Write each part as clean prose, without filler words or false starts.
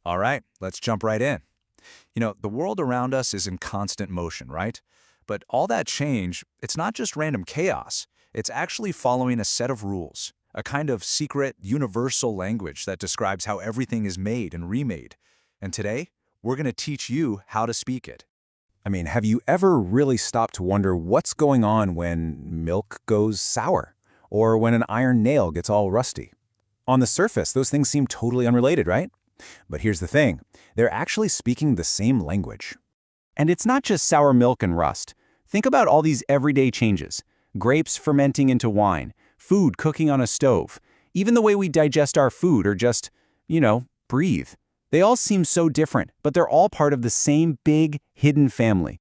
All right, let's jump right in. The world around us is in constant motion, right? But all that change, it's not just random chaos. It's actually following a set of rules, a kind of secret, universal language that describes how everything is made and remade. And today, we're going to teach you how to speak it. I mean, have you ever really stopped to wonder what's going on when milk goes sour? Or when an iron nail gets all rusty? On the surface, those things seem totally unrelated, right? But here's the thing. They're actually speaking the same language. And it's not just sour milk and rust. Think about all these everyday changes. Grapes fermenting into wine, food cooking on a stove, even the way we digest our food or just, breathe. They all seem so different, but they're all part of the same big, hidden family.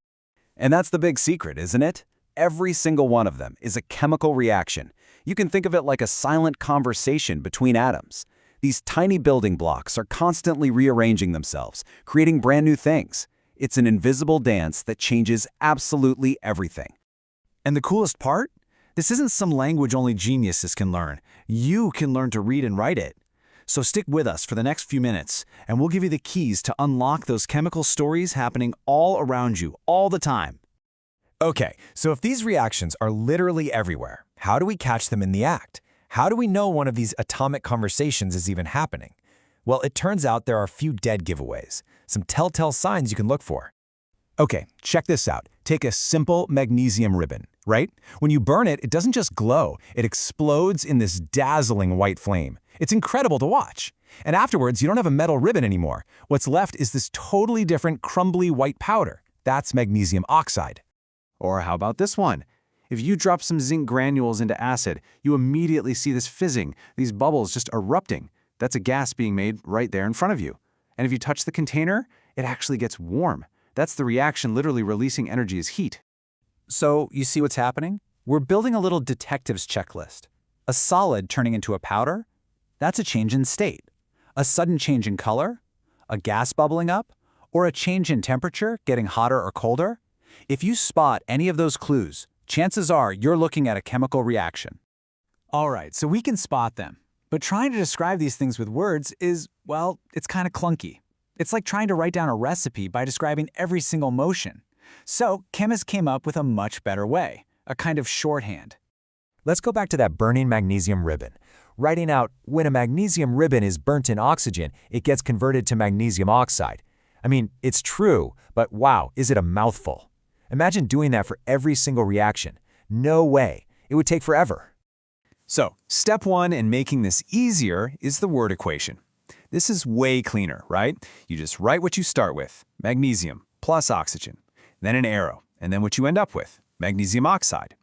And that's the big secret, isn't it? Every single one of them is a chemical reaction. You can think of it like a silent conversation between atoms. These tiny building blocks are constantly rearranging themselves, creating brand new things. It's an invisible dance that changes absolutely everything. And the coolest part? This isn't some language only geniuses can learn. You can learn to read and write it. So stick with us for the next few minutes, and we'll give you the keys to unlock those chemical stories happening all around you, all the time. Okay, so if these reactions are literally everywhere, how do we catch them in the act? How do we know one of these atomic conversations is even happening? Well, it turns out there are a few dead giveaways, some telltale signs you can look for. Okay, check this out. Take a simple magnesium ribbon, right? When you burn it, it doesn't just glow, it explodes in this dazzling white flame. It's incredible to watch. And afterwards, you don't have a metal ribbon anymore. What's left is this totally different crumbly white powder. That's magnesium oxide. Or how about this one? If you drop some zinc granules into acid, you immediately see this fizzing, these bubbles just erupting. That's a gas being made right there in front of you. And if you touch the container, it actually gets warm. That's the reaction literally releasing energy as heat. So, you see what's happening? We're building a little detective's checklist. A solid turning into a powder? That's a change in state. A sudden change in color? A gas bubbling up? Or a change in temperature, getting hotter or colder? If you spot any of those clues, chances are you're looking at a chemical reaction. All right, so we can spot them. But trying to describe these things with words is, well, it's kind of clunky. It's like trying to write down a recipe by describing every single motion. So chemists came up with a much better way, a kind of shorthand. Let's go back to that burning magnesium ribbon. Writing out, when a magnesium ribbon is burnt in oxygen, it gets converted to magnesium oxide. I mean, it's true, but wow, is it a mouthful. Imagine doing that for every single reaction. No way. It would take forever. So, step one in making this easier is the word equation. This is way cleaner, right? You just write what you start with, magnesium plus oxygen, then an arrow, and then what you end up with, magnesium oxide.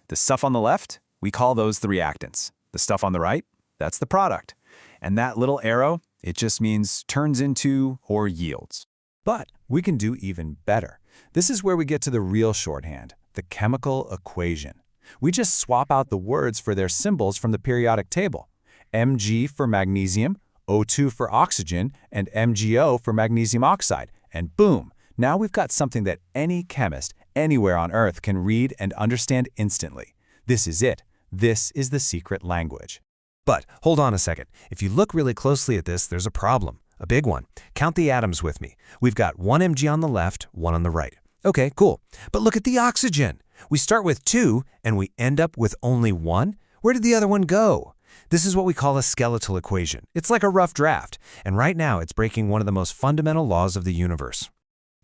The stuff on the left, we call those the reactants. The stuff on the right, that's the product. And that little arrow, it just means turns into or yields. But we can do even better. This is where we get to the real shorthand, the chemical equation. We just swap out the words for their symbols from the periodic table. Mg for magnesium, O2 for oxygen, and MgO for magnesium oxide. And boom, now we've got something that any chemist anywhere on Earth can read and understand instantly. This is it. This is the secret language. But hold on a second. If you look really closely at this, there's a problem. A big one. Count the atoms with me. We've got 1 Mg on the left, 1 on the right. Okay, cool. But look at the oxygen. We start with 2, and we end up with only 1? Where did the other one go? This is what we call a skeletal equation. It's like a rough draft, and right now it's breaking one of the most fundamental laws of the universe.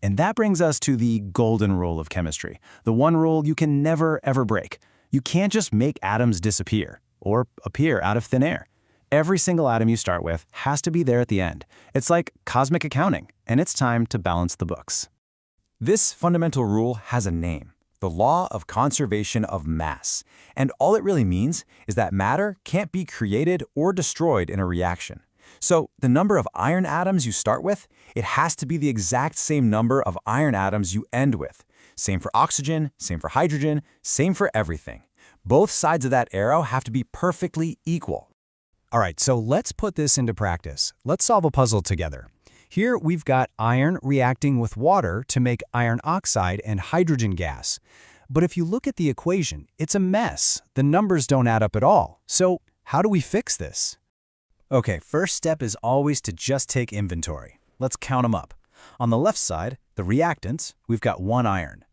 And that brings us to the golden rule of chemistry, the one rule you can never, ever break. You can't just make atoms disappear or appear out of thin air. Every single atom you start with has to be there at the end. It's like cosmic accounting, and it's time to balance the books. This fundamental rule has a name, the law of conservation of mass. And all it really means is that matter can't be created or destroyed in a reaction. So the number of iron atoms you start with, it has to be the exact same number of iron atoms you end with. Same for oxygen, same for hydrogen, same for everything. Both sides of that arrow have to be perfectly equal. All right, so let's put this into practice. Let's solve a puzzle together. Here we've got iron reacting with water to make iron oxide and hydrogen gas. But if you look at the equation, it's a mess. The numbers don't add up at all. So how do we fix this? Okay, first step is always to just take inventory. Let's count them up. On the left side, the reactants, we've got 1 iron.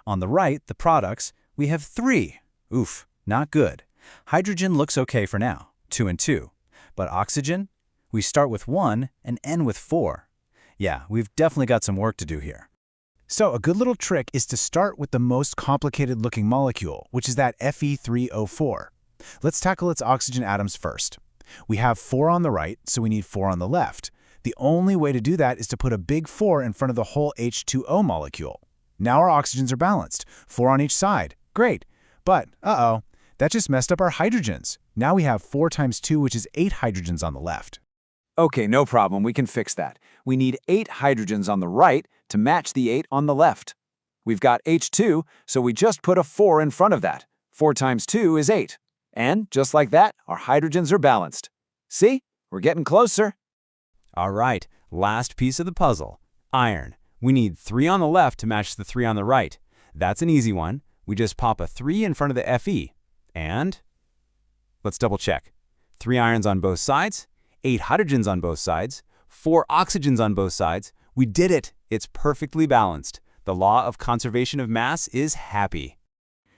On the right, the products, we have 3. Oof, not good. Hydrogen looks okay for now, 2 and 2. But oxygen? We start with 1 and end with 4. Yeah, we've definitely got some work to do here. So a good little trick is to start with the most complicated looking molecule, which is that Fe3O4. Let's tackle its oxygen atoms first. We have 4 on the right, so we need 4 on the left. The only way to do that is to put a big 4 in front of the whole H2O molecule. Now our oxygens are balanced, 4 on each side. Great. But, that just messed up our hydrogens. Now we have 4 times 2, which is 8 hydrogens on the left. Okay, no problem, we can fix that. We need 8 hydrogens on the right to match the 8 on the left. We've got H2, so we just put a 4 in front of that. 4 times 2 is 8. And, just like that, our hydrogens are balanced. See? We're getting closer. All right, last piece of the puzzle. Iron. We need 3 on the left to match the 3 on the right. That's an easy one. We just pop a 3 in front of the Fe. And let's double check. 3 irons on both sides, 8 hydrogens on both sides, 4 oxygens on both sides. We did it. It's perfectly balanced. The law of conservation of mass is happy.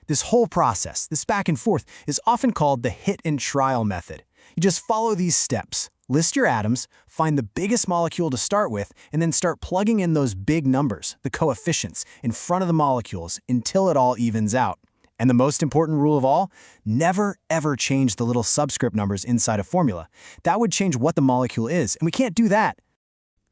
This whole process, this back and forth, is often called the hit and trial method. You just follow these steps. List your atoms, find the biggest molecule to start with, and then start plugging in those big numbers, the coefficients, in front of the molecules until it all evens out. And the most important rule of all, never ever change the little subscript numbers inside a formula. That would change what the molecule is, and we can't do that.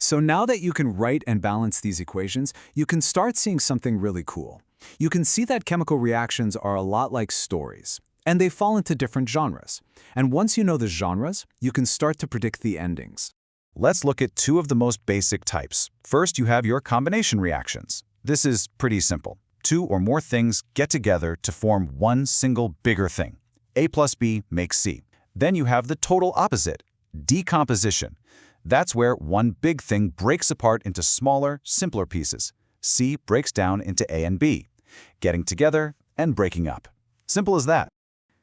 So now that you can write and balance these equations, you can start seeing something really cool. You can see that chemical reactions are a lot like stories, and they fall into different genres. And once you know the genres, you can start to predict the endings. Let's look at 2 of the most basic types. First, you have your combination reactions. This is pretty simple. 2 or more things get together to form one single bigger thing. A plus B makes C. Then you have the total opposite, decomposition. That's where one big thing breaks apart into smaller, simpler pieces. C breaks down into A and B, getting together and breaking up. Simple as that.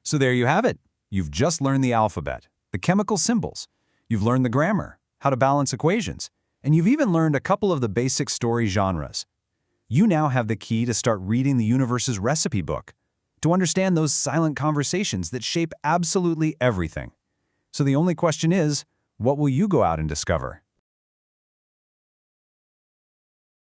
So there you have it. You've just learned the alphabet, the chemical symbols. You've learned the grammar, how to balance equations, and you've even learned a couple of the basic story genres. You now have the key to start reading the universe's recipe book, to understand those silent conversations that shape absolutely everything. So the only question is, what will you go out and discover?